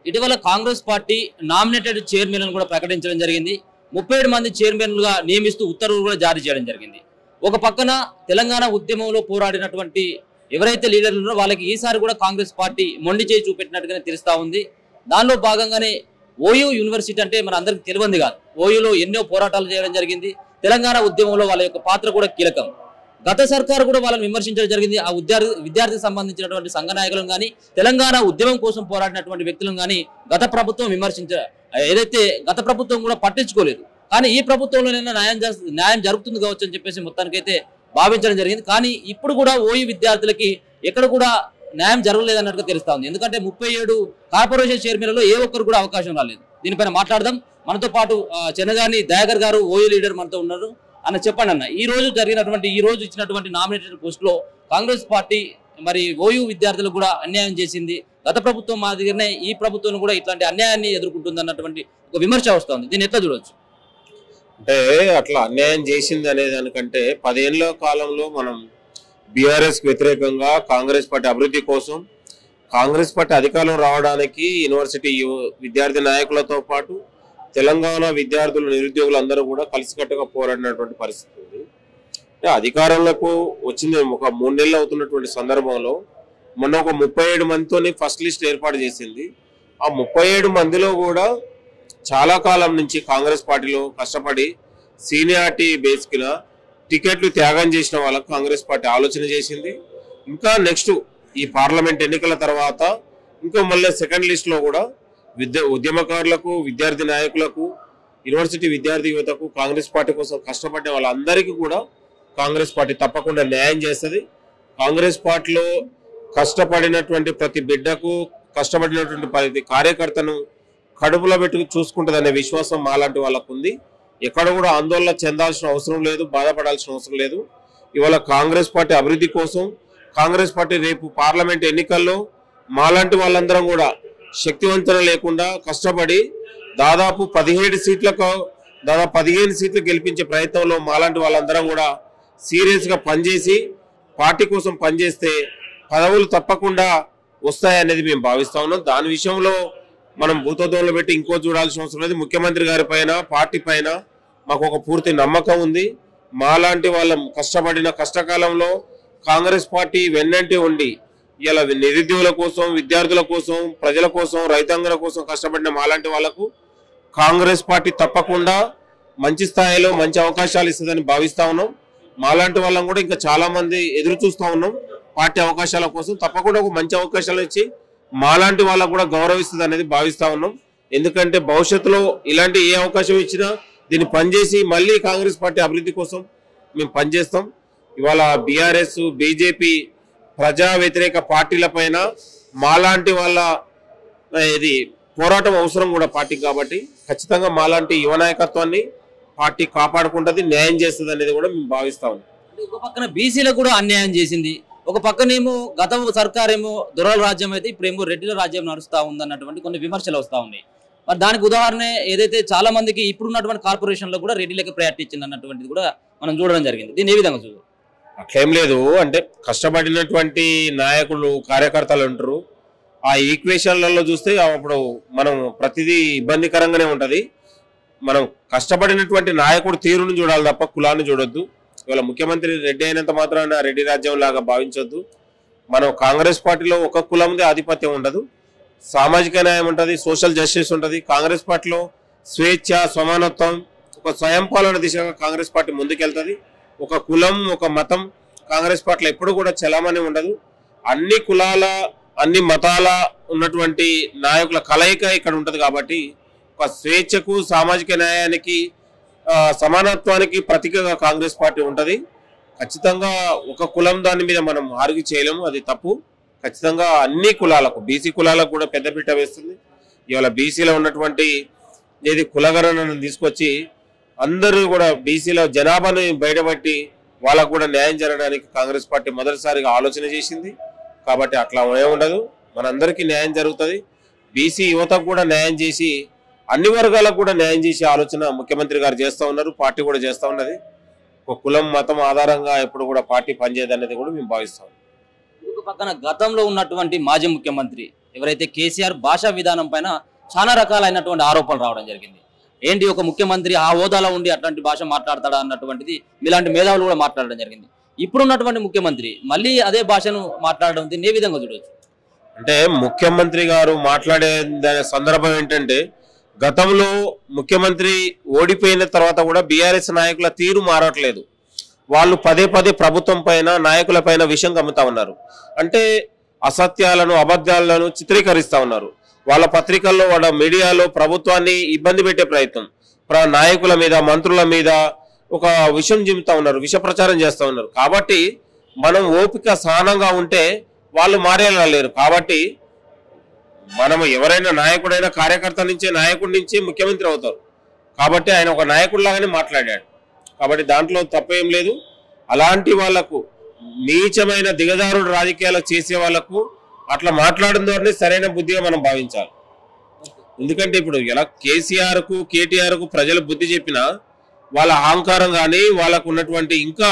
ఇటీవల Congress party nominated చైర్మన్లను కూడా ప్రకటించడం జరిగింది. 37 మంది చైర్మన్లుగా నియమిస్తూ ఉత్తర్వులు కూడా జారీ చేయడం జరిగింది. ఒక పక్కన తెలంగాణ ఉద్యమంలో పోరాడినటువంటి ఎవరైతే లీడర్లు ఉన్నారో వాళ్ళకి ఈసారి కూడా కాంగ్రెస్ పార్టీ మొండి చేయి చూపెట్టినట్టుగానే తెలుస్తా ఉంది. దానిలో భాగంగానే ఓయూ యూనివర్సిటీ అంటే మన అందరికి తెలియంది కాదు. ఓయూలో ఎన్నో పోరాటాలు చేయడం జరిగింది. తెలంగాణ ఉద్యమంలో వాళ్ళ యొక్క పాత్ర కూడా కీలకం. గత సర్కారు కూడా వాళ్ళని విమర్శించడం జరిగింది. ఆ విద్యార్థికి సంబంధించినటువంటి సంఘ నాయకులను కానీ తెలంగాణ ఉద్యమం కోసం పోరాడినటువంటి వ్యక్తులను కానీ గత ప్రభుత్వం ఏదైతే గత ప్రభుత్వం కూడా పట్టించుకోలేదు. కానీ ఈ ప్రభుత్వంలోనైనా న్యాయం జరుగుతుంది కావచ్చు అని చెప్పేసి మొత్తానికైతే భావించడం జరిగింది. కానీ ఇప్పుడు కూడా ఓయూ విద్యార్థులకి ఎక్కడ కూడా న్యాయం జరగలేదన్నట్టుగా తెలుస్తా ఉంది. ఎందుకంటే 37 కార్పొరేషన్ చైర్మన్లలో ఏ ఒక్కరు కూడా అవకాశం రాలేదు. దీనిపైన మాట్లాడదాం. మనతో పాటు చెన్నగాని దయాకర్ గారు ఓయూ లీడర్ మనతో ఉన్నారు. అన్న చెప్పండి అన్న, ఈ రోజు ఇచ్చినటువంటి నామినేటెడ్ పోస్టులో కాంగ్రెస్ పార్టీ మరి ఓయూ విద్యార్థులకు కూడా అన్యాయం చేసింది. గత ప్రభుత్వం మాదిరిగానే ఈ ప్రభుత్వం కూడా ఇట్లాంటి అన్యాయాన్ని ఎదుర్కొంటుంది అన్నటువంటి ఒక విమర్శ వస్తుంది. దీన్ని ఎట్లా చూడవచ్చు? అంటే అట్లా అన్యాయం చేసింది అనే దానికంటే 10 ఏళ్ల కాలంలో మనం బీఆర్ఎస్ కి వ్యతిరేకంగా కాంగ్రెస్ పార్టీ అభివృద్ధి కోసం కాంగ్రెస్ పార్టీ అధికారం రావడానికి యూనివర్సిటీ విద్యార్థి నాయకులతో పాటు తెలంగాణ విద్యార్థులు నిరుద్యోగులు అందరూ కూడా కలిసికట్టుగా పోరాడినటువంటి పరిస్థితి ఉంది. అధికారంలోకి వచ్చింది ఒక 3 నెలలు అవుతున్నటువంటి సందర్భంలో మొన్న ఒక 37 మందితోని ఫస్ట్ లిస్ట్ ఏర్పాటు చేసింది. ఆ 37 మందిలో కూడా చాలా కాలం నుంచి కాంగ్రెస్ పార్టీలో కష్టపడి సీనియారిటీ బేస్కిన టికెట్లు త్యాగం చేసిన వాళ్ళకు కాంగ్రెస్ పార్టీ ఆలోచన చేసింది. ఇంకా నెక్స్ట్ ఈ పార్లమెంట్ ఎన్నికల తర్వాత ఇంకా మళ్ళీ సెకండ్ లిస్ట్ లో కూడా ఉద్యమకారులకు విద్యార్థి నాయకులకు యూనివర్సిటీ విద్యార్థి యువతకు కాంగ్రెస్ పార్టీ కోసం కష్టపడ్డ వాళ్ళందరికీ కూడా కాంగ్రెస్ పార్టీ తప్పకుండా న్యాయం చేస్తుంది. కాంగ్రెస్ పార్టీలో కష్టపడినటువంటి ప్రతి బిడ్డకు కష్టపడినటువంటి ప్రతి కార్యకర్తను కడుపులో పెట్టుకు చూసుకుంటుందనే విశ్వాసం మాలాంటి వాళ్ళకు ఉంది. ఎక్కడ కూడా ఆందోళన చెందాల్సిన అవసరం లేదు, బాధపడాల్సిన అవసరం లేదు. ఇవాళ కాంగ్రెస్ పార్టీ అభివృద్ధి కోసం కాంగ్రెస్ పార్టీ రేపు పార్లమెంట్ ఎన్నికల్లో మాలాంటి వాళ్ళందరం కూడా శక్తివంతం లేకుండా కష్టపడి దాదాపు 15 సీట్లు గెలిపించే ప్రయత్నంలో మాలాంటి వాళ్ళందరం కూడా సీరియస్ గా పనిచేసి పార్టీ కోసం పనిచేస్తే పదవులు తప్పకుండా వస్తాయనేది మేము భావిస్తా ఉన్నాం. దాని విషయంలో మనం భూతత్వంలో పెట్టి ఇంకో చూడాల్సిన అవసరం లేదు. ముఖ్యమంత్రి గారి పైన పార్టీ పైన మాకు ఒక పూర్తి నమ్మకం ఉంది. మాలాంటి వాళ్ళ కష్టపడిన కష్టకాలంలో కాంగ్రెస్ పార్టీ వెన్నంటి ఉండి ఇలా నిరుద్యోగుల కోసం విద్యార్థుల కోసం ప్రజల కోసం రైతాంగుల కోసం కష్టపడిన మాలాంటి వాళ్లకు కాంగ్రెస్ పార్టీ తప్పకుండా మంచి స్థాయిలో మంచి అవకాశాలు ఇస్తుందని భావిస్తా ఉన్నాం. మాలాంటి వాళ్ళం కూడా ఇంకా చాలా మంది ఎదురు చూస్తూ ఉన్నాం పార్టీ అవకాశాల కోసం. తప్పకుండా ఒక మంచి అవకాశాలు ఇచ్చి మాలాంటి వాళ్ళకు కూడా గౌరవిస్తుంది అనేది భావిస్తా ఉన్నాం. ఎందుకంటే భవిష్యత్తులో ఇలాంటి ఏ అవకాశం ఇచ్చినా దీన్ని పనిచేసి మళ్ళీ కాంగ్రెస్ పార్టీ అభివృద్ధి కోసం మేము పనిచేస్తాం. ఇవాళ బీఆర్ఎస్ బీజేపీ ప్రజా వ్యతిరేక పార్టీల పైన మాలాంటి వాళ్ళ ఇది పోరాటం అవసరం కూడా పార్టీకి. కాబట్టి ఖచ్చితంగా మాలాంటి యువ నాయకత్వాన్ని పార్టీ కాపాడుకుంటుంది, న్యాయం చేస్తుంది అనేది కూడా మేము భావిస్తా ఉన్నాం. ఒక పక్కన బీసీలకు కూడా అన్యాయం చేసింది, ఒక పక్కనేమో గత సర్కారేమో దొరల రాజ్యం అయితే ఇప్పుడేమో రెడ్డిల రాజ్యం నడుస్తూ ఉందన్నటువంటి కొన్ని విమర్శలు వస్తూ ఉన్నాయి. మరి దానికి ఉదాహరణ ఏదైతే చాలా మందికి ఇప్పుడున్నటువంటి కార్పొరేషన్లో కూడా రెడ్డిలకి ప్రయారిటీ ఇచ్చింది అన్నటువంటిది కూడా మనం చూడడం జరిగింది. దీన్ని ఏ విధంగా చూద్దాం? అట్లేం లేదు. అంటే కష్టపడినటువంటి నాయకులు కార్యకర్తలు ఉంటారు. ఆ ఈక్వేషన్లలో చూస్తే అప్పుడు మనం ప్రతిదీ ఇబ్బందికరంగానే ఉంటది. మనం కష్టపడినటువంటి నాయకుడు తీరును చూడాలి తప్ప కులాన్ని చూడొద్దు. ఇవాళ ముఖ్యమంత్రి రెడ్డి అయినంత మాత్రాన రెడ్డి రాజ్యం లాగా భావించొద్దు. మనం కాంగ్రెస్ పార్టీలో ఒక కులందే ఆధిపత్యం ఉండదు, సామాజిక న్యాయం ఉంటుంది, సోషల్ జస్టిస్ ఉంటుంది. కాంగ్రెస్ పార్టీలో స్వేచ్ఛ సమానత్వం ఒక స్వయం పాలన దిశగా కాంగ్రెస్ పార్టీ ముందుకెళ్తుంది. ఒక కులం ఒక మతం కాంగ్రెస్ పార్టీలో ఎప్పుడు కూడా చలామణి ఉండదు. అన్ని కులాల అన్ని మతాల ఉన్నటువంటి నాయకుల కలయిక ఇక్కడ ఉంటుంది. కాబట్టి ఒక స్వేచ్ఛకు సామాజిక న్యాయానికి సమానత్వానికి ప్రతీకగా కాంగ్రెస్ పార్టీ ఉంటుంది. ఖచ్చితంగా ఒక కులం దాని మీద మనం ఆర్గ్యూ చేయలేము, అది తప్పు. ఖచ్చితంగా అన్ని కులాలకు బీసీ కులాలకు కూడా పెద్దపీట వేస్తుంది. ఇవాళ బీసీలో ఉన్నటువంటి ఏది కులగణనను తీసుకొచ్చి అందరూ కూడా బీసీలో జనాభాను బయటపట్టి వాళ్ళకు కూడా న్యాయం జరగడానికి కాంగ్రెస్ పార్టీ మొదటిసారిగా ఆలోచన చేసింది. కాబట్టి అట్లా ఉండదు, మనందరికీ న్యాయం జరుగుతుంది. బీసీ యువతకు కూడా న్యాయం చేసి అన్ని వర్గాలకు కూడా న్యాయం చేసే ఆలోచన ముఖ్యమంత్రి గారు చేస్తూ ఉన్నారు, పార్టీ కూడా చేస్తూ ఉన్నది. ఒక కులం మతం ఆధారంగా ఎప్పుడు కూడా పార్టీ పనిచేయదు అనేది కూడా మేము భావిస్తాం. ఒక పక్కన గతంలో ఉన్నటువంటి మాజీ ముఖ్యమంత్రి ఎవరైతే కేసీఆర్ భాషా విధానం పైన చాలా రకాలైనటువంటి ఆరోపణలు రావడం జరిగింది. ఏంటి ఒక ముఖ్యమంత్రి ఆ హోదాలో ఉండి అట్లాంటి భాష మాట్లాడతాడా అన్నటువంటిది మీలాంటి మేధావులు కూడా మాట్లాడడం జరిగింది. ఇప్పుడున్నటువంటి ముఖ్యమంత్రి మళ్ళీ అదే భాషను మాట్లాడడం దీన్ని ఏ విధంగా చూడవచ్చు? అంటే ముఖ్యమంత్రి గారు మాట్లాడే సందర్భం ఏంటంటే, గతంలో ముఖ్యమంత్రి ఓడిపోయిన తర్వాత కూడా బీఆర్ఎస్ నాయకుల తీరు మారట్లేదు. వాళ్ళు పదే పదే ప్రభుత్వం పైన నాయకుల పైన విషం కమ్ముతా ఉన్నారు. అంటే అసత్యాలను అబద్ధాలను చిత్రీకరిస్తా ఉన్నారు. వాళ్ళ పత్రికల్లో వాళ్ళ మీడియాలో ప్రభుత్వాన్ని ఇబ్బంది పెట్టే ప్రయత్నం, నాయకుల మీద మంత్రుల మీద ఒక విషం జిమ్ముతా ఉన్నారు, విష ప్రచారం చేస్తూ ఉన్నారు. కాబట్టి మనం ఓపిక సహనంగా ఉంటే వాళ్ళు మారేలా లేరు. కాబట్టి మనం ఎవరైనా నాయకుడైనా కార్యకర్త నుంచే నాయకుడి నుంచి ముఖ్యమంత్రి అవుతారు. కాబట్టి ఆయన ఒక నాయకుడిలాగానే మాట్లాడాడు. కాబట్టి దాంట్లో తప్పేం లేదు. అలాంటి వాళ్లకు నీచమైన దిగజారుడు రాజకీయాలు చేసే వాళ్లకు అట్లా మాట్లాడిన ద్వారా సరైన బుద్ధిగా మనం భావించాలి. ఎందుకంటే ఇప్పుడు ఎలా కేసీఆర్ కు కేటీఆర్ కు ప్రజలు బుద్ధి చెప్పినా వాళ్ళ అహంకారం కానీ వాళ్ళకు ఉన్నటువంటి ఇంకా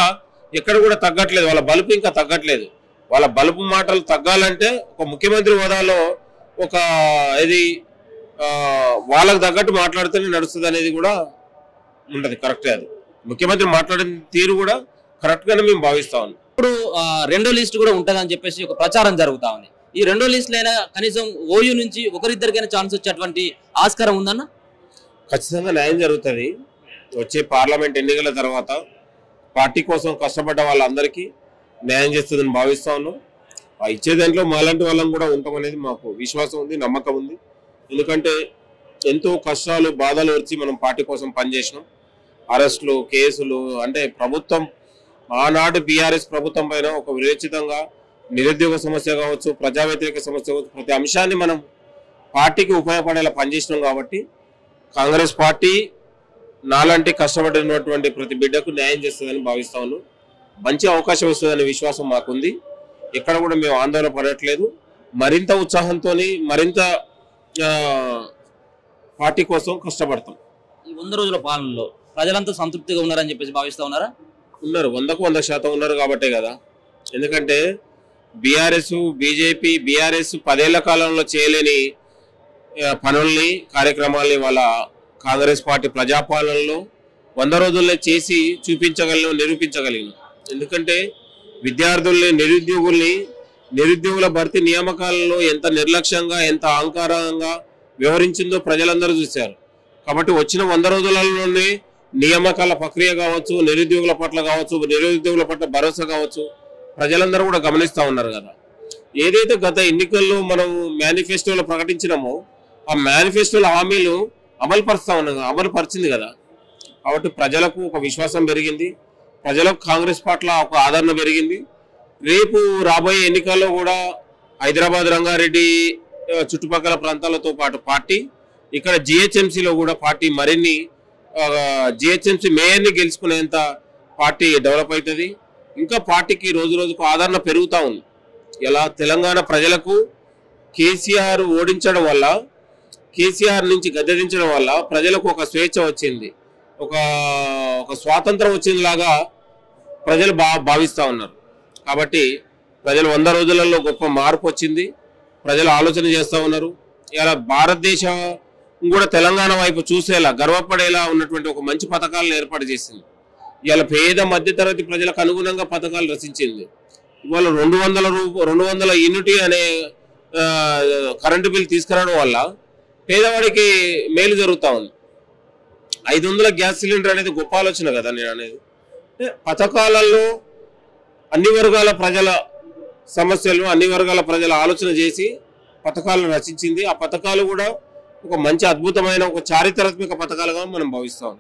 ఎక్కడ కూడా తగ్గట్లేదు. వాళ్ళ బలుపు ఇంకా తగ్గట్లేదు. వాళ్ళ బలుపు మాటలు తగ్గాలంటే ఒక ముఖ్యమంత్రి హోదాలో ఒక ఇది వాళ్ళకు తగ్గట్టు మాట్లాడితేనే నడుస్తుంది అనేది కూడా ఉండదు. కరెక్టే, అది ముఖ్యమంత్రి మాట్లాడిన తీరు కూడా కరెక్ట్ గానే మేము భావిస్తా ఉన్నాం. ఇప్పుడు రెండో లిస్ట్ కూడా ఉంటుందని చెప్పేసి ఒక ప్రచారం జరుగుతా ఉంది. ఈ రెండో లిస్ట్ అయినా కనీసం ఓయూ నుంచి ఒకరిద్దరికైనా ఛాన్స్ వచ్చేటువంటి ఆస్కారం ఉందన్న? ఖచ్చితంగా న్యాయం జరుగుతుంది. వచ్చే పార్లమెంట్ ఎన్నికల తర్వాత పార్టీ కోసం కష్టపడ్డ వాళ్ళందరికీ న్యాయం చేస్తుందని భావిస్తా ఉన్నాం. ఇచ్చే దాంట్లో మాలాంటి వాళ్ళం కూడా ఉంటామనేది మాకు విశ్వాసం ఉంది, నమ్మకం ఉంది. ఎందుకంటే ఎంతో కష్టాలు బాధలు వచ్చి మనం పార్టీ కోసం పనిచేసినాం. అరెస్టులు, కేసులు, అంటే ప్రభుత్వం ఆనాడు బీఆర్ఎస్ ప్రభుత్వం పైన ఒక వివేచితంగా నిరుద్యోగ సమస్య కావచ్చు, ప్రజా వ్యతిరేక సమస్య కావచ్చు, ప్రతి అంశాన్ని మనం పార్టీకి ఉపయోగపడేలా పనిచేసినాం. కాబట్టి కాంగ్రెస్ పార్టీ నాలాంటి కష్టపడినటువంటి ప్రతి బిడ్డకు న్యాయం చేస్తుందని భావిస్తా ఉన్నాం. మంచి అవకాశం వస్తుందనే విశ్వాసం మాకుంది. ఎక్కడ కూడా మేము ఆందోళన పడట్లేదు. మరింత ఉత్సాహంతో మరింత పార్టీ కోసం కష్టపడతాం. ఈ 100 రోజుల పాలనలో ప్రజలంతా సంతృప్తిగా ఉన్నారని చెప్పేసి భావిస్తా ఉన్నారా? ఉన్నారు, 100% ఉన్నారు కాబట్టే కదా. ఎందుకంటే బీఆర్ఎస్ బీజేపీ బీఆర్ఎస్ 10 ఏళ్ల కాలంలో చేయలేని పనుల్ని కార్యక్రమాల్ని వాళ్ళ కాంగ్రెస్ పార్టీ ప్రజాపాలనలో 100 రోజుల్లో చేసి చూపించగలను, నిరూపించగలిగిన. ఎందుకంటే విద్యార్థుల్ని, నిరుద్యోగుల భర్తీ నియామకాలలో ఎంత నిర్లక్ష్యంగా, ఎంత అహంకారంగా వ్యవహరించిందో ప్రజలందరూ చూశారు. కాబట్టి వచ్చిన 100 రోజులలోనే నియామకాల ప్రక్రియ కావచ్చు, నిరుద్యోగుల పట్ల కావచ్చు, నిరుద్యోగుల పట్ల భరోసా కావచ్చు, ప్రజలందరూ కూడా గమనిస్తూ ఉన్నారు కదా. ఏదైతే గత ఎన్నికల్లో మనం మేనిఫెస్టోలో ప్రకటించినామో ఆ మేనిఫెస్టోల హామీలు అమలుపరిచింది కదా. కాబట్టి ప్రజలకు ఒక విశ్వాసం పెరిగింది, ప్రజలకు కాంగ్రెస్ పట్ల ఒక ఆదరణ పెరిగింది. రేపు రాబోయే ఎన్నికల్లో కూడా హైదరాబాద్, రంగారెడ్డి చుట్టుపక్కల ప్రాంతాలతో పాటు పార్టీ ఇక్కడ జిహెచ్ఎంసీలో కూడా పార్టీ మరిన్ని జిహెచ్ఎంసీ మేయర్ని గెలుచుకునేంత పార్టీ డెవలప్ అవుతుంది. ఇంకా పార్టీకి రోజు రోజుకు ఆదరణ పెరుగుతూ ఉంది. ఇలా తెలంగాణ ప్రజలకు కేసీఆర్ ఓడించడం వల్ల, కేసీఆర్ నుంచి గద్దెదించడం వల్ల ప్రజలకు ఒక స్వేచ్ఛ వచ్చింది, ఒక స్వాతంత్రం వచ్చింది లాగా ప్రజలు భావిస్తూ ఉన్నారు. కాబట్టి ప్రజలు 100 రోజులలో గొప్ప మార్పు వచ్చింది. ప్రజలు ఆలోచన చేస్తూ ఉన్నారు. ఇలా భారతదేశం కూడా తెలంగాణ వైపు చూసేలా, గర్వపడేలా ఉన్నటువంటి ఒక మంచి పథకాలను ఏర్పాటు చేసింది. ఇలా పేద మధ్యతరగతి ప్రజలకు అనుగుణంగా పథకాలు రచించింది. ఇవాళ 200 యూనిటీ అనే కరెంటు బిల్ తీసుకురావడం వల్ల పేదవాడికి మేలు జరుగుతూ ఉంది. 500 గ్యాస్ సిలిండర్ అనేది గొప్ప ఆలోచన కదా. నేను అనేది పథకాలలో అన్ని వర్గాల ప్రజల సమస్యలు, అన్ని వర్గాల ప్రజల ఆలోచన చేసి పథకాలను రచించింది. ఆ పథకాలు కూడా ఒక మంచి అద్భుతమైన ఒక చారిత్రాత్మక పథకాలుగా మనం భావిస్తాం.